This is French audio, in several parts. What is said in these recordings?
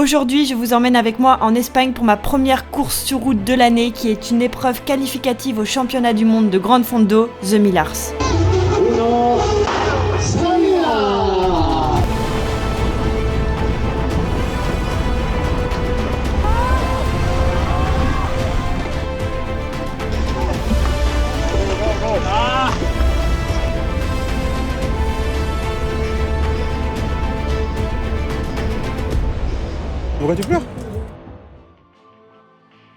Aujourd'hui, je vous emmène avec moi en Espagne pour ma première course sur route de l'année qui est une épreuve qualificative au championnat du monde de Gran Fondo, The Millars. Pourquoi tu pleures ?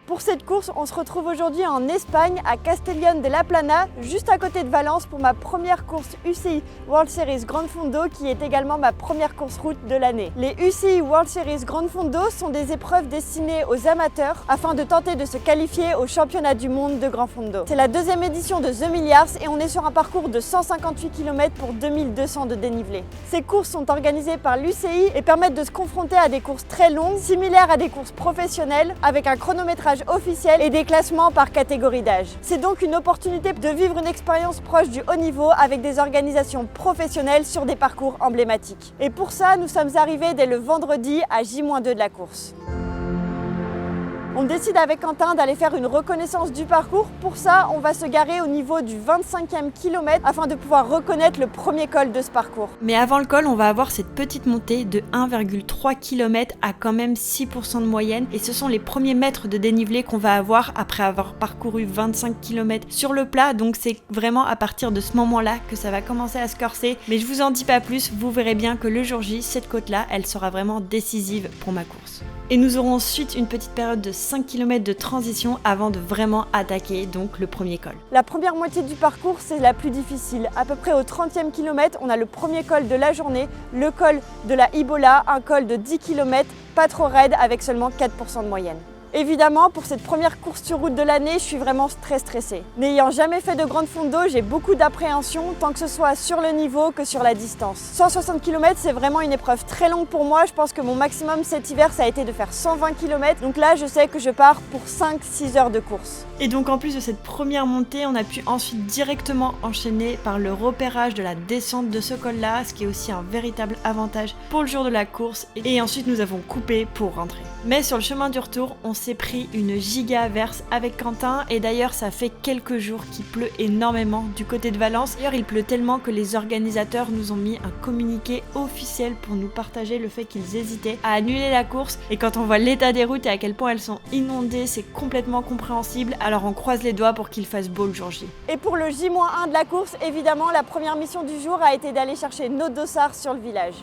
Pour cette course, on se retrouve aujourd'hui en Espagne, à Castellón de la Plana, juste à côté de Valence, pour ma première course UCI World Series Gran Fondo, qui est également ma première course route de l'année. Les UCI World Series Gran Fondo sont des épreuves destinées aux amateurs afin de tenter de se qualifier au championnat du monde de Gran Fondo. C'est la deuxième édition de The Millars et on est sur un parcours de 158 km pour 2200 de dénivelé. Ces courses sont organisées par l'UCI et permettent de se confronter à des courses très longues, similaires à des courses professionnelles, avec un chronométrage officiel et des classements par catégorie d'âge. C'est donc une opportunité de vivre une expérience proche du haut niveau avec des organisations professionnelles sur des parcours emblématiques. Et pour ça, nous sommes arrivés dès le vendredi à J-2 de la course. On décide avec Quentin d'aller faire une reconnaissance du parcours. Pour ça, on va se garer au niveau du 25e kilomètre afin de pouvoir reconnaître le premier col de ce parcours. Mais avant le col, on va avoir cette petite montée de 1,3 km à quand même 6% de moyenne. Et ce sont les premiers mètres de dénivelé qu'on va avoir après avoir parcouru 25 km sur le plat. Donc c'est vraiment à partir de ce moment-là que ça va commencer à se corser. Mais je vous en dis pas plus, vous verrez bien que le jour J, cette côte-là, elle sera vraiment décisive pour ma course. Et nous aurons ensuite une petite période de 5 km de transition avant de vraiment attaquer donc le premier col. La première moitié du parcours, c'est la plus difficile. À peu près au 30e kilomètre, on a le premier col de la journée, le col de la Ibola, un col de 10 km, pas trop raide avec seulement 4% de moyenne. Évidemment, pour cette première course sur route de l'année, je suis vraiment très stressée. N'ayant jamais fait de Gran Fondo, j'ai beaucoup d'appréhension, tant que ce soit sur le niveau que sur la distance. 160 km, c'est vraiment une épreuve très longue pour moi. Je pense que mon maximum cet hiver, ça a été de faire 120 km. Donc là, je sais que je pars pour 5-6 heures de course. Et donc en plus de cette première montée, on a pu ensuite directement enchaîner par le repérage de la descente de ce col-là, ce qui est aussi un véritable avantage pour le jour de la course. Et ensuite, nous avons coupé pour rentrer. Mais sur le chemin du retour, on s'est pris une giga averse avec Quentin et d'ailleurs ça fait quelques jours qu'il pleut énormément du côté de Valence. D'ailleurs il pleut tellement que les organisateurs nous ont mis un communiqué officiel pour nous partager le fait qu'ils hésitaient à annuler la course, et quand on voit l'état des routes et à quel point elles sont inondées, c'est complètement compréhensible, alors on croise les doigts pour qu'il fasse beau le jour J. Et pour le J-1 de la course, évidemment la première mission du jour a été d'aller chercher nos dossards sur le village.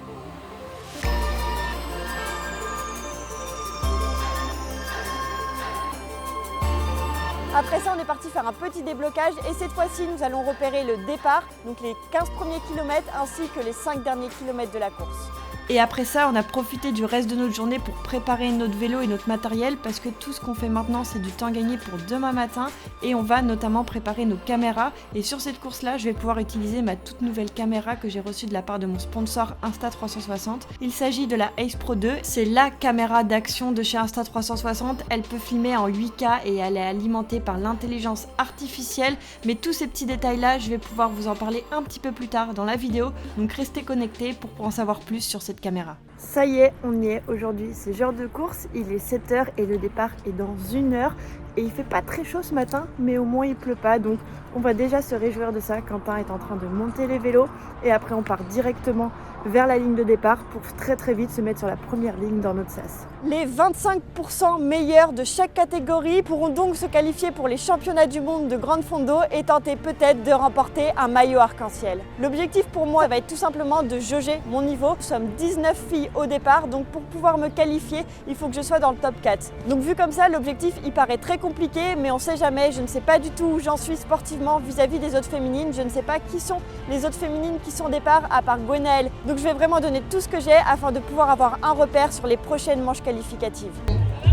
Après ça, on est parti faire un petit déblocage et cette fois-ci, nous allons repérer le départ, donc les 15 premiers kilomètres ainsi que les 5 derniers kilomètres de la course. Et après ça, on a profité du reste de notre journée pour préparer notre vélo et notre matériel parce que tout ce qu'on fait maintenant, c'est du temps gagné pour demain matin et on va notamment préparer nos caméras. Et sur cette course-là, je vais pouvoir utiliser ma toute nouvelle caméra que j'ai reçue de la part de mon sponsor Insta360. Il s'agit de la Ace Pro 2. C'est la caméra d'action de chez Insta360. Elle peut filmer en 8K et elle est alimentée par l'intelligence artificielle. Mais tous ces petits détails-là, je vais pouvoir vous en parler un petit peu plus tard dans la vidéo. Donc restez connectés pour en savoir plus sur cette caméra. Ça y est, on y est aujourd'hui, c'est jour de course, il est 7h et le départ est dans 1 heure et il fait pas très chaud ce matin, mais au moins il pleut pas, donc on va déjà se réjouir de ça. Quentin est en train de monter les vélos et après on part directement vers la ligne de départ pour très vite se mettre sur la première ligne dans notre sas. Les 25% meilleurs de chaque catégorie pourront donc se qualifier pour les championnats du monde de Gran Fondo et tenter peut-être de remporter un maillot arc-en-ciel. L'objectif pour moi va être tout simplement de jauger mon niveau. Nous sommes 19 filles au départ, donc pour pouvoir me qualifier, il faut que je sois dans le top 4. Donc vu comme ça, l'objectif il paraît très compliqué, mais on sait jamais, je ne sais pas du tout où j'en suis sportivement vis-à-vis des autres féminines, je ne sais pas qui sont les autres féminines qui sont au départ à part Gwenaëlle. Donc je vais vraiment donner tout ce que j'ai afin de pouvoir avoir un repère sur les prochaines manches qualificatives.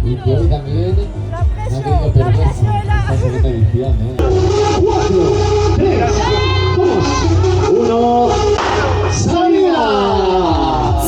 La pression est là.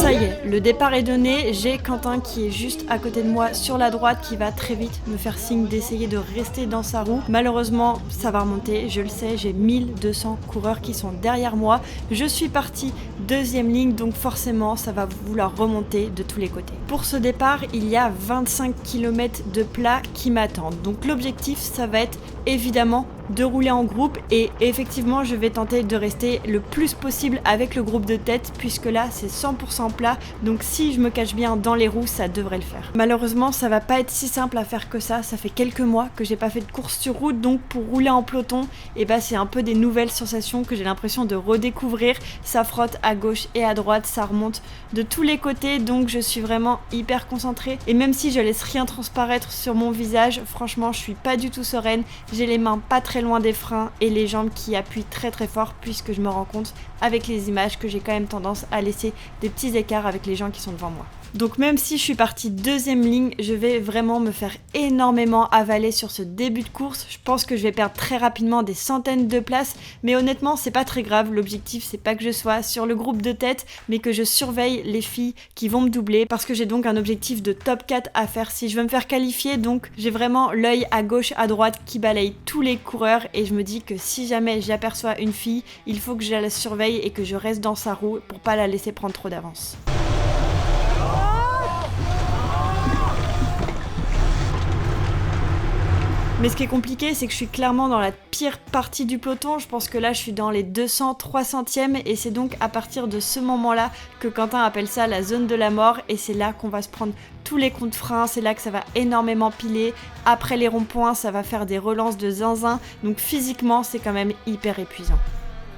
Ça y est, le départ est donné, j'ai Quentin qui est juste à côté de moi sur la droite qui va très vite me faire signe d'essayer de rester dans sa roue. Malheureusement, ça va remonter, je le sais, j'ai 1200 coureurs qui sont derrière moi. Je suis partie deuxième ligne, donc forcément ça va vouloir remonter de tous les côtés. Pour ce départ, il y a 25 km de plat qui m'attendent. Donc l'objectif, ça va être évidemment de rouler en groupe et effectivement je vais tenter de rester le plus possible avec le groupe de tête puisque là c'est 100% plat, donc si je me cache bien dans les roues ça devrait le faire. Malheureusement ça va pas être si simple à faire que ça fait quelques mois que j'ai pas fait de course sur route, donc pour rouler en peloton c'est un peu des nouvelles sensations que j'ai l'impression de redécouvrir. Ça frotte à gauche et à droite, ça remonte de tous les côtés, donc je suis vraiment hyper concentrée et même si je laisse rien transparaître sur mon visage, franchement je suis pas du tout sereine. J'ai les mains pas très loin des freins et les jambes qui appuient très très fort puisque je me rends compte avec les images que j'ai quand même tendance à laisser des petits écarts avec les gens qui sont devant moi. Donc même si je suis partie deuxième ligne, je vais vraiment me faire énormément avaler sur ce début de course. Je pense que je vais perdre très rapidement des centaines de places, mais honnêtement c'est pas très grave. L'objectif c'est pas que je sois sur le groupe de tête, mais que je surveille les filles qui vont me doubler parce que j'ai donc un objectif de top 4 à faire si je veux me faire qualifier. Donc j'ai vraiment l'œil à gauche, à droite qui balaye tous les coureurs et je me dis que si jamais j'aperçois une fille, il faut que je la surveille et que je reste dans sa roue pour pas la laisser prendre trop d'avance. Mais ce qui est compliqué, c'est que je suis clairement dans la pire partie du peloton. Je pense que là, je suis dans les 200-300e et c'est donc à partir de ce moment-là que Quentin appelle ça la zone de la mort et c'est là qu'on va se prendre tous les coups de frein, c'est là que ça va énormément piler. Après les ronds-points, ça va faire des relances de zinzin, donc physiquement, c'est quand même hyper épuisant.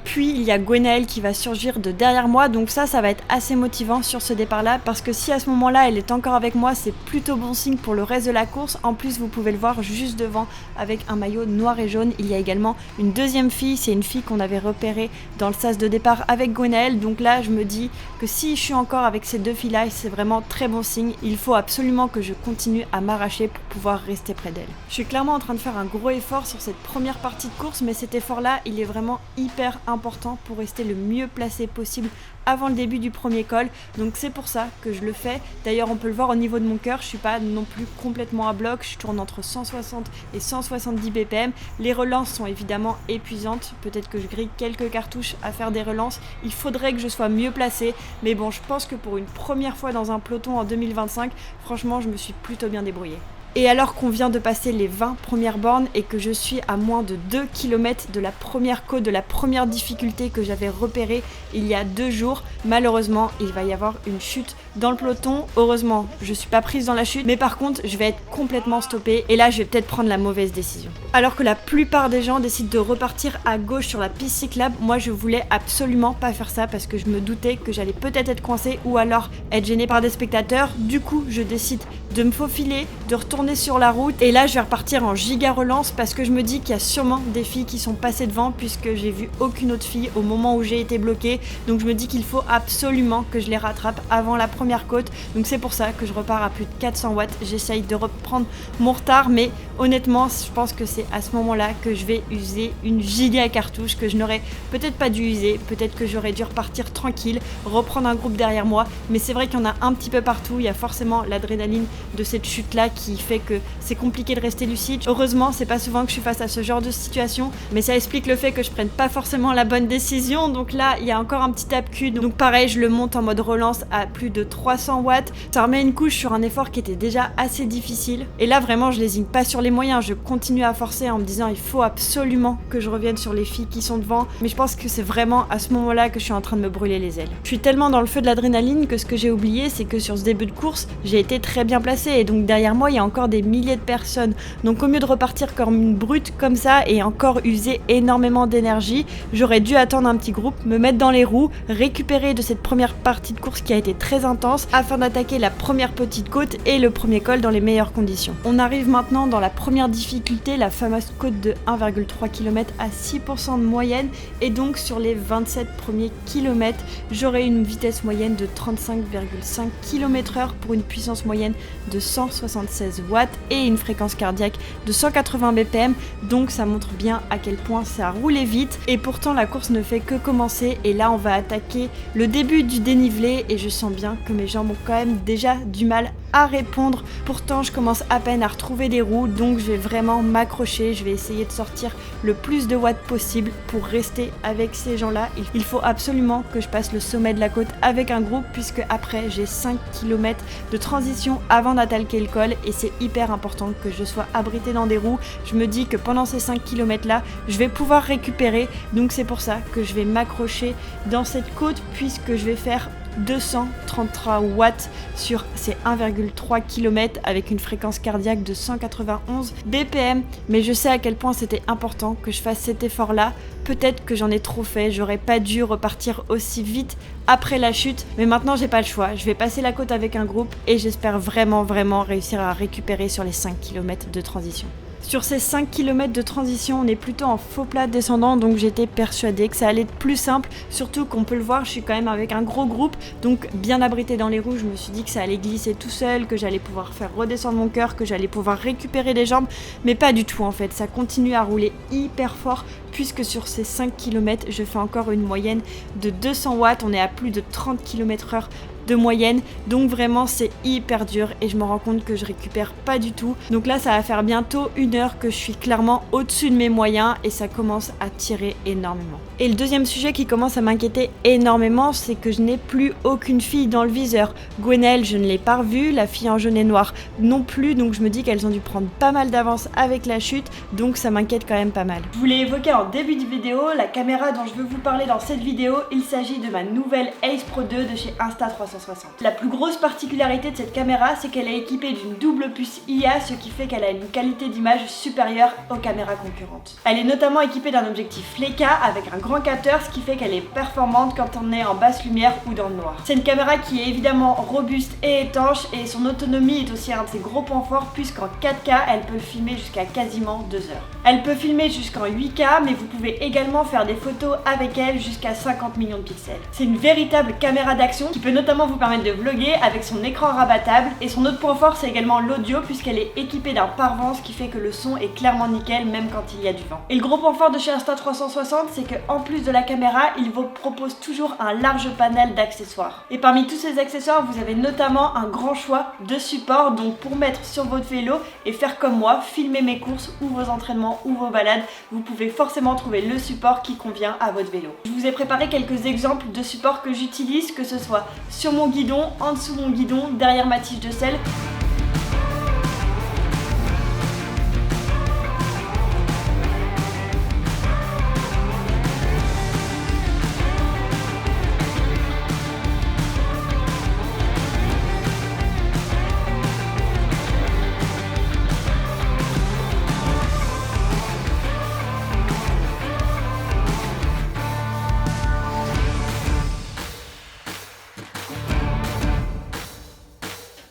Puis il y a Gwenaëlle qui va surgir de derrière moi, donc ça va être assez motivant sur ce départ là parce que si à ce moment là elle est encore avec moi, c'est plutôt bon signe pour le reste de la course. En plus vous pouvez le voir juste devant avec un maillot noir et jaune, il y a également une deuxième fille, c'est une fille qu'on avait repérée dans le sas de départ avec Gwenaëlle, donc là je me dis que si je suis encore avec ces deux filles là, c'est vraiment très bon signe, il faut absolument que je continue à m'arracher pour pouvoir rester près d'elle. Je suis clairement en train de faire un gros effort sur cette première partie de course, mais cet effort là il est vraiment hyper important pour rester le mieux placé possible avant le début du premier col, donc c'est pour ça que je le fais. D'ailleurs on peut le voir au niveau de mon cœur, je suis pas non plus complètement à bloc, je tourne entre 160 et 170 BPM. Les relances sont évidemment épuisantes, peut-être que je grille quelques cartouches à faire des relances, il faudrait que je sois mieux placé, mais bon je pense que pour une première fois dans un peloton en 2025, franchement je me suis plutôt bien débrouillée. Et alors qu'on vient de passer les 20 premières bornes et que je suis à moins de 2 km de la première côte, de la première difficulté que j'avais repérée il y a 2 jours, malheureusement il va y avoir une chute dans le peloton. Heureusement je suis pas prise dans la chute, mais par contre je vais être complètement stoppée et là je vais peut-être prendre la mauvaise décision. Alors que la plupart des gens décident de repartir à gauche sur la piste cyclable, moi je voulais absolument pas faire ça parce que je me doutais que j'allais peut-être être coincée ou alors être gênée par des spectateurs. Du coup je décide de me faufiler, de retourner sur la route et là je vais repartir en giga relance parce que je me dis qu'il y a sûrement des filles qui sont passées devant puisque j'ai vu aucune autre fille au moment où j'ai été bloquée, donc je me dis qu'il faut absolument que je les rattrape avant la première côte, donc c'est pour ça que je repars à plus de 400 watts. J'essaye de reprendre mon retard, mais honnêtement je pense que c'est à ce moment là que je vais user une giga cartouche que je n'aurais peut-être pas dû user, peut-être que j'aurais dû repartir tranquille, reprendre un groupe derrière moi, mais c'est vrai qu'il y en a un petit peu partout, il y a forcément l'adrénaline de cette chute là qui fait que c'est compliqué de rester lucide. Heureusement c'est pas souvent que je suis face à ce genre de situation, mais ça explique le fait que je prenne pas forcément la bonne décision, donc là il y a encore un petit tape-cul, donc pareil je le monte en mode relance à plus de 300 watts, ça remet une couche sur un effort qui était déjà assez difficile, et là vraiment je lésine pas sur les moyens, je continue à forcer en me disant il faut absolument que je revienne sur les filles qui sont devant, mais je pense que c'est vraiment à ce moment là que je suis en train de me brûler les ailes. Je suis tellement dans le feu de l'adrénaline que ce que j'ai oublié c'est que sur ce début de course j'ai été très bien placée et donc derrière moi il y a encore des milliers de personnes, donc au mieux de repartir comme une brute comme ça et encore user énormément d'énergie, j'aurais dû attendre un petit groupe, me mettre dans les roues, récupérer de cette première partie de course qui a été très intense afin d'attaquer la première petite côte et le premier col dans les meilleures conditions. On arrive maintenant dans la première difficulté, la fameuse côte de 1,3 km à 6% de moyenne, et donc sur les 27 premiers kilomètres j'aurai une vitesse moyenne de 35,5 km/h pour une puissance moyenne de 176 watts et une fréquence cardiaque de 180 BPM, donc ça montre bien à quel point ça roulait vite. Et pourtant la course ne fait que commencer et là on va attaquer le début du dénivelé et je sens bien que mes jambes ont quand même déjà du mal à répondre. Pourtant je commence à peine à retrouver des roues, donc je vais vraiment m'accrocher, je vais essayer de sortir le plus de watts possible pour rester avec ces gens-là. Il faut absolument que je passe le sommet de la côte avec un groupe puisque après j'ai 5 km de transition avant d'attaquer le col et c'est hyper important que je sois abritée dans des roues. Je me dis que pendant ces 5 km là, je vais pouvoir récupérer, donc c'est pour ça que je vais m'accrocher dans cette côte puisque je vais faire 233 watts sur ces 1,3 km avec une fréquence cardiaque de 191 BPM, mais je sais à quel point c'était important que je fasse cet effort là. Peut-être que j'en ai trop fait, j'aurais pas dû repartir aussi vite après la chute, mais maintenant j'ai pas le choix, je vais passer la côte avec un groupe et j'espère vraiment réussir à récupérer sur les 5 km de transition. Sur ces 5 km de transition, on est plutôt en faux plat descendant, donc j'étais persuadée que ça allait être plus simple, surtout qu'on peut le voir, je suis quand même avec un gros groupe, donc bien abrité dans les roues, je me suis dit que ça allait glisser tout seul, que j'allais pouvoir faire redescendre mon cœur, que j'allais pouvoir récupérer les jambes, mais pas du tout en fait, ça continue à rouler hyper fort, puisque sur ces 5 km, je fais encore une moyenne de 200 watts, on est à plus de 30 km/h de moyenne, donc vraiment c'est hyper dur et je me rends compte que je récupère pas du tout. Donc là ça va faire bientôt 1 heure que je suis clairement au-dessus de mes moyens et ça commence à tirer énormément. Et le deuxième sujet qui commence à m'inquiéter énormément, c'est que je n'ai plus aucune fille dans le viseur. Gwenaëlle, je ne l'ai pas revue, la fille en jaune et noir non plus, donc je me dis qu'elles ont dû prendre pas mal d'avance avec la chute, donc ça m'inquiète quand même pas mal. Je vous l'ai évoqué en début de vidéo, la caméra dont je veux vous parler dans cette vidéo, il s'agit de ma nouvelle Ace Pro 2 de chez Insta360. La plus grosse particularité de cette caméra, c'est qu'elle est équipée d'une double puce IA, ce qui fait qu'elle a une qualité d'image supérieure aux caméras concurrentes. Elle est notamment équipée d'un objectif Leica avec un grand capteur, ce qui fait qu'elle est performante quand on est en basse lumière ou dans le noir. C'est une caméra qui est évidemment robuste et étanche et son autonomie est aussi un de ses gros points forts puisqu'en 4K, elle peut filmer jusqu'à quasiment 2 heures. Elle peut filmer jusqu'en 8K, mais vous pouvez également faire des photos avec elle jusqu'à 50 millions de pixels. C'est une véritable caméra d'action qui peut notamment vous permettre de vlogger avec son écran rabattable et son autre point fort c'est également l'audio puisqu'elle est équipée d'un pare-vent, ce qui fait que le son est clairement nickel même quand il y a du vent. Et le gros point fort de chez Insta360 c'est qu'en plus de la caméra il vous propose toujours un large panel d'accessoires. Et parmi tous ces accessoires vous avez notamment un grand choix de supports, donc pour mettre sur votre vélo et faire comme moi, filmer mes courses ou vos entraînements ou vos balades, vous pouvez forcément trouver le support qui convient à votre vélo. Je vous ai préparé quelques exemples de supports que j'utilise, que ce soit sur mon guidon, en dessous mon guidon, derrière ma tige de selle.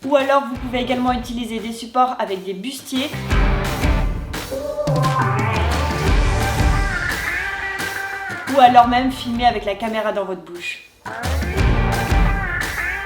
Ou alors vous pouvez également utiliser des supports avec des bustiers. Ou alors même filmer avec la caméra dans votre bouche.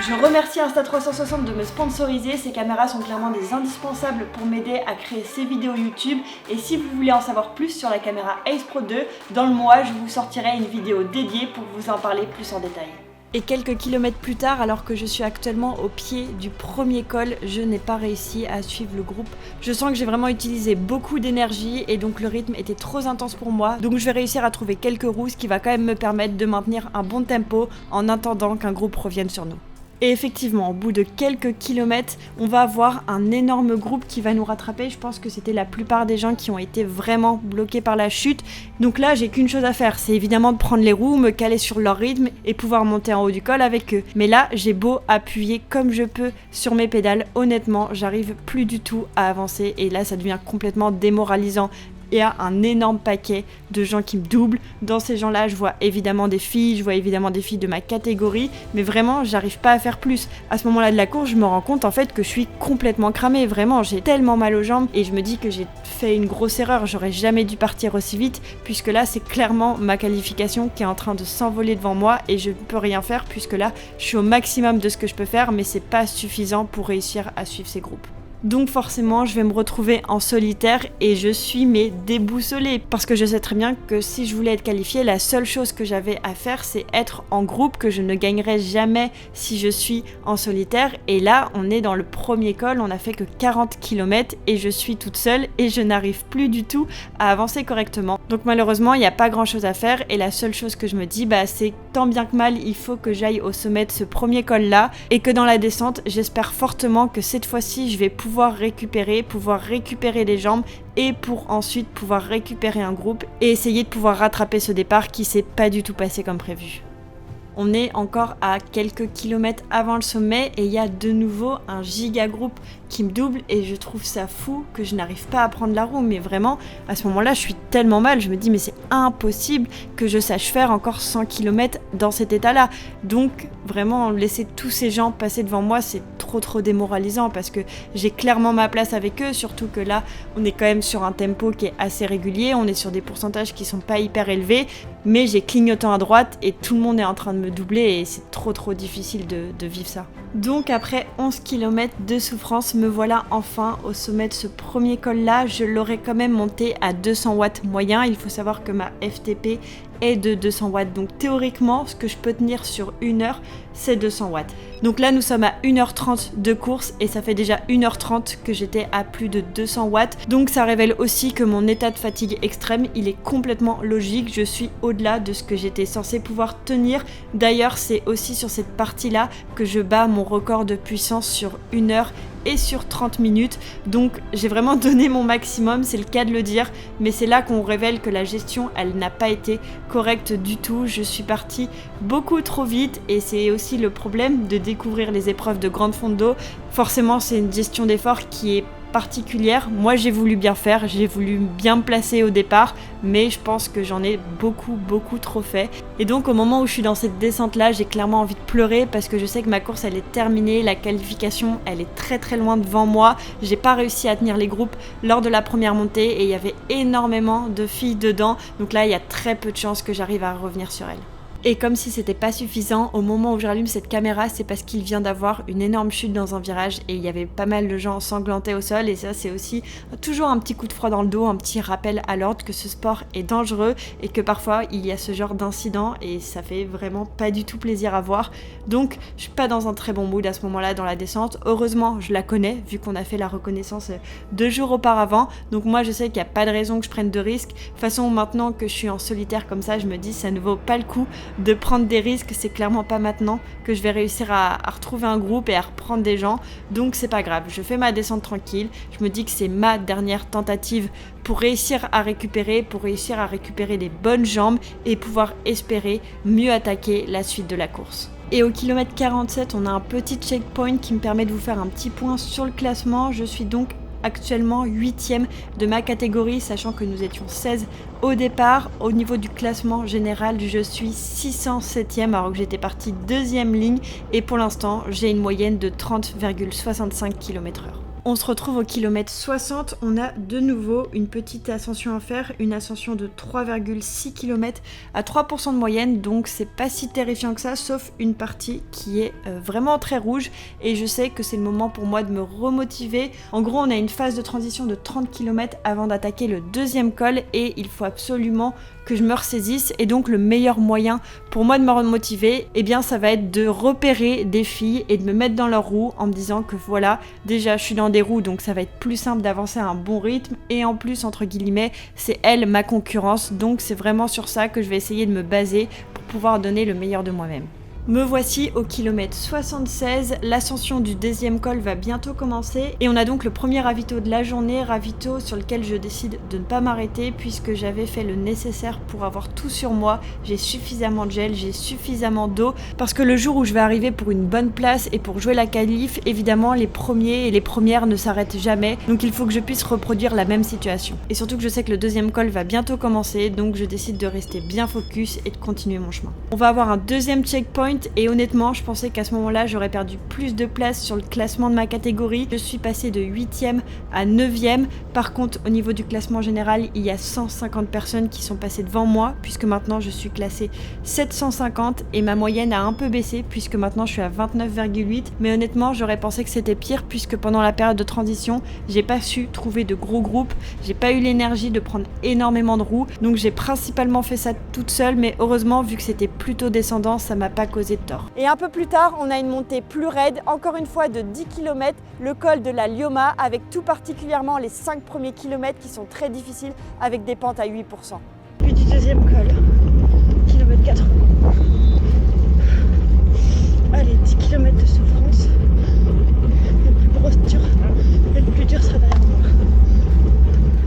Je remercie Insta360 de me sponsoriser, ces caméras sont clairement des indispensables pour m'aider à créer ces vidéos YouTube et si vous voulez en savoir plus sur la caméra Ace Pro 2, dans le mois je vous sortirai une vidéo dédiée pour vous en parler plus en détail. Et quelques kilomètres plus tard, alors que je suis actuellement au pied du premier col, je n'ai pas réussi à suivre le groupe. Je sens que j'ai vraiment utilisé beaucoup d'énergie et donc le rythme était trop intense pour moi. Donc je vais réussir à trouver quelques roues, ce qui va quand même me permettre de maintenir un bon tempo en attendant qu'un groupe revienne sur nous. Et effectivement, au bout de quelques kilomètres, on va avoir un énorme groupe qui va nous rattraper. Je pense que c'était la plupart des gens qui ont été vraiment bloqués par la chute. Donc là, j'ai qu'une chose à faire, c'est évidemment de prendre les roues, me caler sur leur rythme et pouvoir monter en haut du col avec eux. Mais là, j'ai beau appuyer comme je peux sur mes pédales, honnêtement, j'arrive plus du tout à avancer et là, ça devient complètement démoralisant il y a un énorme paquet de gens qui me doublent. Dans ces gens-là, je vois évidemment des filles, de ma catégorie, mais vraiment, j'arrive pas à faire plus. À ce moment-là de la course, je me rends compte en fait que je suis complètement cramée. Vraiment, j'ai tellement mal aux jambes et je me dis que j'ai fait une grosse erreur. J'aurais jamais dû partir aussi vite, puisque là, c'est clairement ma qualification qui est en train de s'envoler devant moi et je ne peux rien faire, puisque là, je suis au maximum de ce que je peux faire, mais c'est pas suffisant pour réussir à suivre ces groupes. Donc forcément, je vais me retrouver en solitaire et je suis déboussolée parce que je sais très bien que si je voulais être qualifiée, la seule chose que j'avais à faire, c'est être en groupe, que je ne gagnerais jamais si je suis en solitaire. Et là, on est dans le premier col, on n'a fait que 40 km et je suis toute seule et je n'arrive plus du tout à avancer correctement. Donc malheureusement, il n'y a pas grand chose à faire et la seule chose que je me dis, c'est tant bien que mal, il faut que j'aille au sommet de ce premier col-là et que dans la descente, j'espère fortement que cette fois-ci, je vais pouvoir récupérer les jambes et pour ensuite pouvoir récupérer un groupe et essayer de pouvoir rattraper ce départ qui s'est pas du tout passé comme prévu. On est encore à quelques kilomètres avant le sommet et il y a de nouveau un giga groupe qui me double et je trouve ça fou que je n'arrive pas à prendre la roue. Mais vraiment, à ce moment-là, je suis tellement mal, je me dis mais c'est impossible que je sache faire encore 100 km dans cet état-là. Donc vraiment, laisser tous ces gens passer devant moi, c'est trop démoralisant parce que j'ai clairement ma place avec eux, surtout que là, on est quand même sur un tempo qui est assez régulier, on est sur des pourcentages qui sont pas hyper élevés, mais j'ai clignotant à droite et tout le monde est en train de me doubler et c'est trop difficile de vivre ça. Donc après 11 km de souffrance, me voilà enfin au sommet de ce premier col-là. Je l'aurais quand même monté à 200 watts moyen. Il faut savoir que ma FTP est de 200 watts. Donc théoriquement, ce que je peux tenir sur 1 heure, c'est 200 watts. Donc là, nous sommes à 1h30 de course et ça fait déjà 1h30 que j'étais à plus de 200 watts. Donc ça révèle aussi que mon état de fatigue extrême, il est complètement logique. Je suis au-delà de ce que j'étais censée pouvoir tenir. D'ailleurs, c'est aussi sur cette partie-là que je bats mon record de puissance sur 1 heure et sur 30 minutes. Donc j'ai vraiment donné mon maximum, c'est le cas de le dire, mais c'est là qu'on révèle que la gestion, elle n'a pas été correcte du tout. Je suis partie beaucoup trop vite et c'est aussi le problème de découvrir les épreuves de grande fondo. Forcément, c'est une gestion d'effort qui est particulière. Moi, j'ai voulu bien faire, j'ai voulu bien me placer au départ, mais je pense que j'en ai beaucoup trop fait. Et donc, au moment où je suis dans cette descente-là, j'ai clairement envie de pleurer parce que je sais que ma course, elle est terminée, la qualification, elle est très loin devant moi. J'ai pas réussi à tenir les groupes lors de la première montée et il y avait énormément de filles dedans. Donc là, il y a très peu de chances que j'arrive à revenir sur elles. Et comme si c'était pas suffisant, au moment où je rallume cette caméra, c'est parce qu'il vient d'avoir une énorme chute dans un virage et il y avait pas mal de gens ensanglantés au sol et ça c'est aussi toujours un petit coup de froid dans le dos, un petit rappel à l'ordre que ce sport est dangereux et que parfois il y a ce genre d'incident et ça fait vraiment pas du tout plaisir à voir. Donc je suis pas dans un très bon mood à ce moment-là dans la descente. Heureusement je la connais vu qu'on a fait la reconnaissance 2 jours auparavant, donc moi je sais qu'il n'y a pas de raison que je prenne de risques. De toute façon maintenant que je suis en solitaire comme ça, je me dis ça ne vaut pas le coup de prendre des risques, c'est clairement pas maintenant que je vais réussir à retrouver un groupe et à reprendre des gens, donc c'est pas grave, je fais ma descente tranquille, je me dis que c'est ma dernière tentative pour réussir à récupérer des bonnes jambes et pouvoir espérer mieux attaquer la suite de la course. Et au kilomètre 47, on a un petit checkpoint qui me permet de vous faire un petit point sur le classement. Je suis donc actuellement 8e de ma catégorie, sachant que nous étions 16 au départ. Au niveau du classement général, je suis 607e alors que j'étais partie 2e ligne et pour l'instant, j'ai une moyenne de 30,65 km/h. On se retrouve au kilomètre 60, on a de nouveau une petite ascension à faire, une ascension de 3,6 km à 3% de moyenne, donc c'est pas si terrifiant que ça, sauf une partie qui est vraiment très rouge et je sais que c'est le moment pour moi de me remotiver. En gros, on a une phase de transition de 30 km avant d'attaquer le deuxième col et il faut absolument que je me ressaisisse et donc le meilleur moyen pour moi de me remotiver, eh bien ça va être de repérer des filles et de me mettre dans leur roue en me disant que voilà, déjà je suis dans des roues donc ça va être plus simple d'avancer à un bon rythme et en plus entre guillemets c'est elle ma concurrence, donc c'est vraiment sur ça que je vais essayer de me baser pour pouvoir donner le meilleur de moi-même. Me voici au kilomètre 76, l'ascension du deuxième col va bientôt commencer et on a donc le premier ravito de la journée, ravito sur lequel je décide de ne pas m'arrêter puisque j'avais fait le nécessaire pour avoir tout sur moi. J'ai suffisamment de gel, j'ai suffisamment d'eau parce que le jour où je vais arriver pour une bonne place et pour jouer la qualif, évidemment les premiers et les premières ne s'arrêtent jamais, donc il faut que je puisse reproduire la même situation. Et surtout que je sais que le deuxième col va bientôt commencer, donc je décide de rester bien focus et de continuer mon chemin. On va avoir un deuxième checkpoint et honnêtement je pensais qu'à ce moment-là j'aurais perdu plus de place sur le classement de ma catégorie. Je suis passée de 8e à 9e. Par contre au niveau du classement général il y a 150 personnes qui sont passées devant moi puisque maintenant je suis classée 750 et ma moyenne a un peu baissé puisque maintenant je suis à 29,8, mais honnêtement j'aurais pensé que c'était pire puisque pendant la période de transition j'ai pas su trouver de gros groupes, j'ai pas eu l'énergie de prendre énormément de roues, donc j'ai principalement fait ça toute seule, mais heureusement vu que c'était plutôt descendant ça m'a pas causé de tort. Et un peu plus tard on a une montée plus raide, encore une fois de 10 km, le col de la Lioma avec tout particulièrement les 5 premiers kilomètres qui sont très difficiles avec des pentes à 8%. Puis du deuxième col, kilomètre 80. Allez, 10 km de souffrance. Le plus dur sera derrière moi.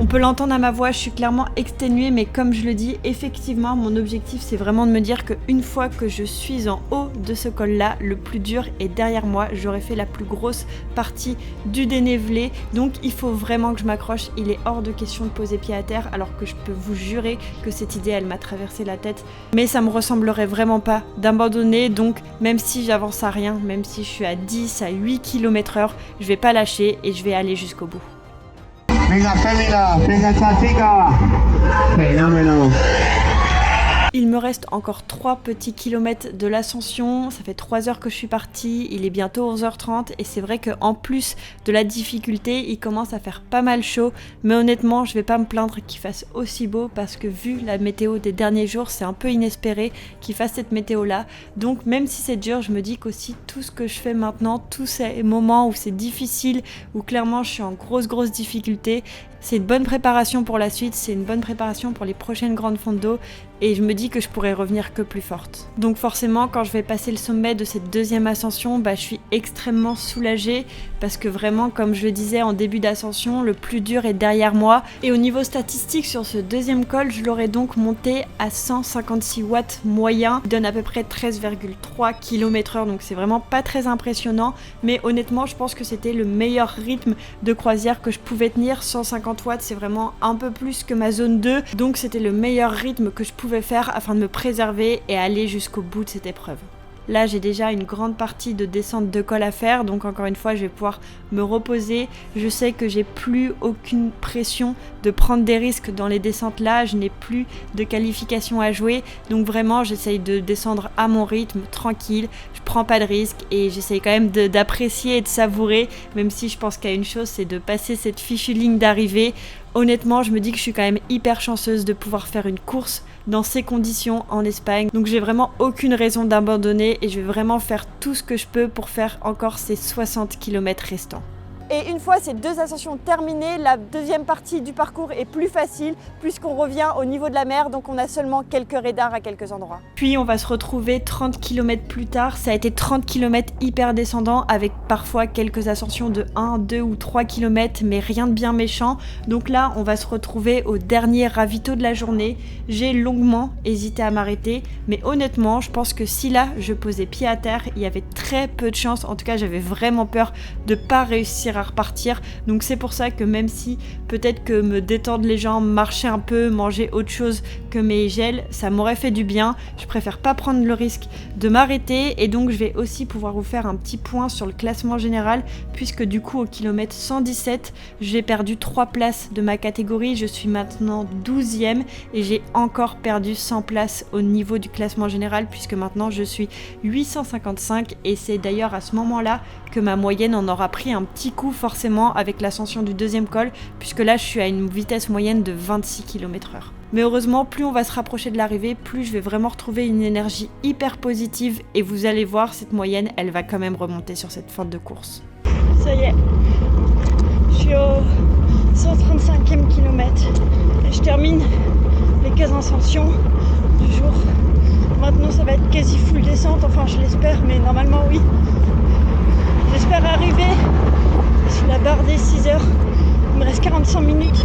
On peut l'entendre à ma voix, je suis clairement exténuée, mais comme je le dis, effectivement, mon objectif c'est vraiment de me dire qu'une fois que je suis en haut de ce col-là, le plus dur est derrière moi. J'aurais fait la plus grosse partie du dénivelé, donc il faut vraiment que je m'accroche. Il est hors de question de poser pied à terre, alors que je peux vous jurer que cette idée, elle m'a traversé la tête. Mais ça me ressemblerait vraiment pas d'abandonner, donc même si j'avance à rien, même si je suis à 10 à 8 km/h, je vais pas lâcher et je vais aller jusqu'au bout. Venga, Camila, venga, chica. Fenómeno. Il me reste encore 3 petits kilomètres de l'ascension, ça fait 3 heures que je suis partie, il est bientôt 11h30 et c'est vrai qu'en plus de la difficulté, il commence à faire pas mal chaud, mais honnêtement je vais pas me plaindre qu'il fasse aussi beau parce que vu la météo des derniers jours, c'est un peu inespéré qu'il fasse cette météo là, donc même si c'est dur, je me dis qu'aussi tout ce que je fais maintenant, tous ces moments où c'est difficile, où clairement je suis en grosse difficulté, c'est une bonne préparation pour la suite, c'est une bonne préparation pour les prochaines grandes fondos et je me dis que je pourrais revenir que plus forte. Donc forcément quand je vais passer le sommet de cette deuxième ascension, je suis extrêmement soulagée parce que vraiment comme je le disais en début d'ascension, le plus dur est derrière moi et au niveau statistique sur ce deuxième col, je l'aurais donc monté à 156 watts moyen, qui donne à peu près 13,3 km/h, donc c'est vraiment pas très impressionnant, mais honnêtement je pense que c'était le meilleur rythme de croisière que je pouvais tenir. 150 watts c'est vraiment un peu plus que ma zone 2, donc c'était le meilleur rythme que je pouvais faire afin de me préserver et aller jusqu'au bout de cette épreuve. Là j'ai déjà une grande partie de descente de col à faire, donc encore une fois je vais pouvoir me reposer. Je sais que j'ai plus aucune pression de prendre des risques dans les descentes là, je n'ai plus de qualification à jouer, donc vraiment j'essaye de descendre à mon rythme, tranquille, je prends pas de risques et j'essaye quand même d'apprécier et de savourer, même si je pense qu'il y a une chose, c'est de passer cette fichue ligne d'arrivée. Honnêtement, je me dis que je suis quand même hyper chanceuse de pouvoir faire une course dans ces conditions en Espagne. Donc j'ai vraiment aucune raison d'abandonner et je vais vraiment faire tout ce que je peux pour faire encore ces 60 km restants. Et une fois ces 2 ascensions terminées, la deuxième partie du parcours est plus facile puisqu'on revient au niveau de la mer, donc on a seulement quelques radars à quelques endroits. Puis on va se retrouver 30 km plus tard, ça a été 30 km hyper descendants avec parfois quelques ascensions de 1, 2 ou 3 km, mais rien de bien méchant. Donc là on va se retrouver au dernier ravito de la journée. J'ai longuement hésité à m'arrêter, mais honnêtement je pense que si là je posais pied à terre, il y avait très peu de chance, en tout cas j'avais vraiment peur de pas réussir à repartir, donc c'est pour ça que même si peut-être que me détendre les jambes, marcher un peu, manger autre chose que mes gels, ça m'aurait fait du bien, je préfère pas prendre le risque de m'arrêter et donc je vais aussi pouvoir vous faire un petit point sur le classement général puisque du coup au kilomètre 117 j'ai perdu 3 places de ma catégorie, je suis maintenant 12e et j'ai encore perdu 100 places au niveau du classement général puisque maintenant je suis 855 et c'est d'ailleurs à ce moment-là que ma moyenne en aura pris un petit coup forcément avec l'ascension du deuxième col puisque là je suis à une vitesse moyenne de 26 km/h. Mais heureusement, plus on va se rapprocher de l'arrivée, plus je vais vraiment retrouver une énergie hyper positive et vous allez voir, cette moyenne, elle va quand même remonter sur cette fin de course. Ça y est, je suis au 135e kilomètre et je termine les 15 ascensions du jour. Maintenant ça va être quasi full descente, enfin je l'espère, mais normalement oui. J'espère arriver sur la barre des 6 heures. Il me reste 45 minutes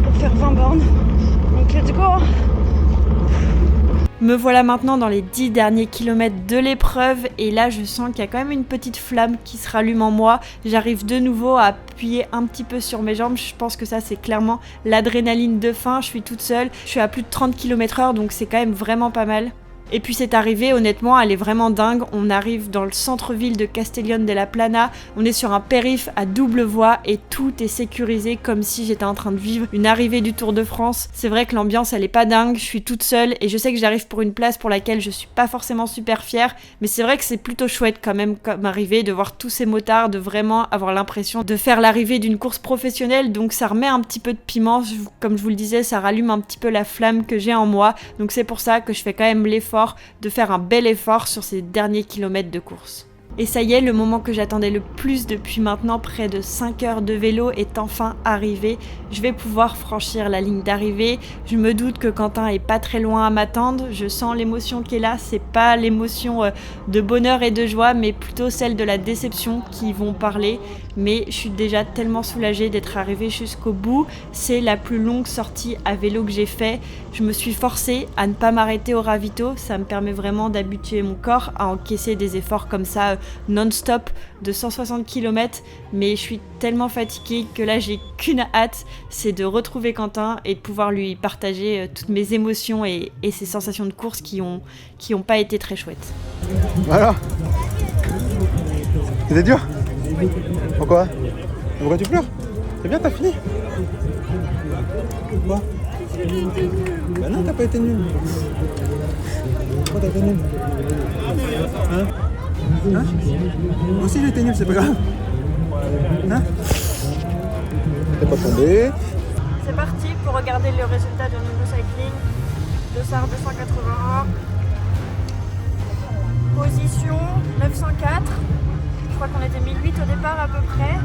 pour faire 20 bornes. Donc let's go! Me voilà maintenant dans les 10 derniers kilomètres de l'épreuve et là je sens qu'il y a quand même une petite flamme qui se rallume en moi. J'arrive de nouveau à appuyer un petit peu sur mes jambes. Je pense que ça c'est clairement l'adrénaline de fin. Je suis toute seule, je suis à plus de 30 km/h donc c'est quand même vraiment pas mal. Et puis cette arrivée, honnêtement, elle est vraiment dingue. On arrive dans le centre-ville de Castellón de la Plana. On est sur un périph' à double voie et tout est sécurisé comme si j'étais en train de vivre une arrivée du Tour de France. C'est vrai que l'ambiance, elle est pas dingue. Je suis toute seule et je sais que j'arrive pour une place pour laquelle je suis pas forcément super fière. Mais c'est vrai que c'est plutôt chouette quand même comme arrivée, de voir tous ces motards, de vraiment avoir l'impression de faire l'arrivée d'une course professionnelle. Donc ça remet un petit peu de piment. Comme je vous le disais, ça rallume un petit peu la flamme que j'ai en moi. Donc c'est pour ça que je fais quand même l'effort de faire un bel effort sur ces derniers kilomètres de course. Et ça y est, le moment que j'attendais le plus depuis maintenant près de 5 heures de vélo est enfin arrivé. Je vais pouvoir franchir la ligne d'arrivée. Je me doute que Quentin est pas très loin à m'attendre. Je sens l'émotion qui est là. C'est pas l'émotion de bonheur et de joie, mais plutôt celle de la déception qui vont parler. Mais je suis déjà tellement soulagée d'être arrivée jusqu'au bout. C'est la plus longue sortie à vélo que j'ai fait. Je me suis forcée à ne pas m'arrêter au ravito. Ça me permet vraiment d'habituer mon corps à encaisser des efforts comme ça non-stop de 160 km, mais je suis tellement fatiguée que là j'ai qu'une hâte, c'est de retrouver Quentin et de pouvoir lui partager toutes mes émotions et ces sensations de course qui ont pas été très chouettes. Voilà. C'était dur? Pourquoi tu pleures? C'est bien, t'as fini? Pourquoi? Bah non, t'as pas été nul. Pourquoi t'as été nul? Hein? Moi aussi j'ai été nul, c'est pas grave. Hein? T'es pas tombé. C'est parti pour regarder le résultat de Nuno Cycling. Dossard 281. Position 904. Je crois qu'on était 1008 au départ à peu près.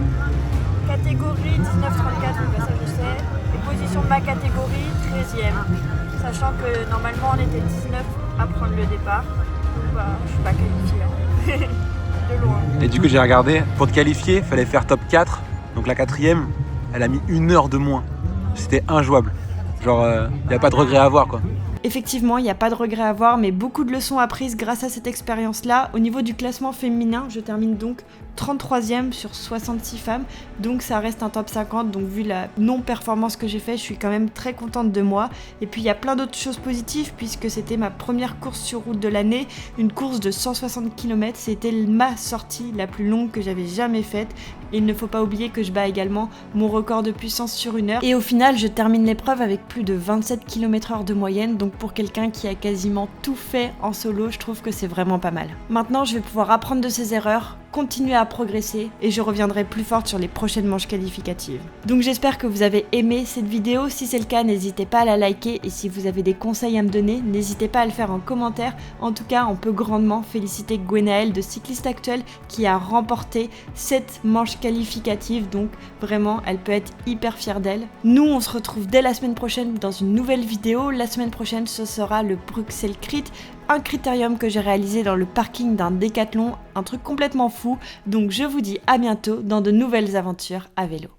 Catégorie 1934, donc ça je sais. Et position de ma catégorie 13e. Sachant que normalement on était 19 à prendre le départ. Donc bah, je suis pas qualifiée. De loin. Et du coup j'ai regardé, pour te qualifier, il fallait faire top 4. Donc la 4e, elle a mis 1 heure de moins. C'était injouable. Genre, il n'y a pas de regret à avoir quoi. Effectivement, il n'y a pas de regret à avoir, mais beaucoup de leçons apprises grâce à cette expérience-là. Au niveau du classement féminin, je termine donc 33e sur 66 femmes, donc ça reste un top 50, donc vu la non-performance que j'ai fait, je suis quand même très contente de moi. Et puis il y a plein d'autres choses positives, puisque c'était ma première course sur route de l'année, une course de 160 km, c'était ma sortie la plus longue que j'avais jamais faite. Et il ne faut pas oublier que je bats également mon record de puissance sur 1 heure. Et au final, je termine l'épreuve avec plus de 27 km/h de moyenne, donc pour quelqu'un qui a quasiment tout fait en solo, je trouve que c'est vraiment pas mal. Maintenant, je vais pouvoir apprendre de ses erreurs, continuer à progresser et je reviendrai plus forte sur les prochaines manches qualificatives. Donc j'espère que vous avez aimé cette vidéo. Si c'est le cas, n'hésitez pas à la liker et si vous avez des conseils à me donner, n'hésitez pas à le faire en commentaire. En tout cas, on peut grandement féliciter Gwenaëlle de Cycliste Actuel qui a remporté cette manche qualificative, donc vraiment elle peut être hyper fière d'elle. Nous on se retrouve dès la semaine prochaine dans une nouvelle vidéo. La semaine prochaine ce sera le Bruxelles Crit, un critérium que j'ai réalisé dans le parking d'un Décathlon, un truc complètement fou. Donc je vous dis à bientôt dans de nouvelles aventures à vélo.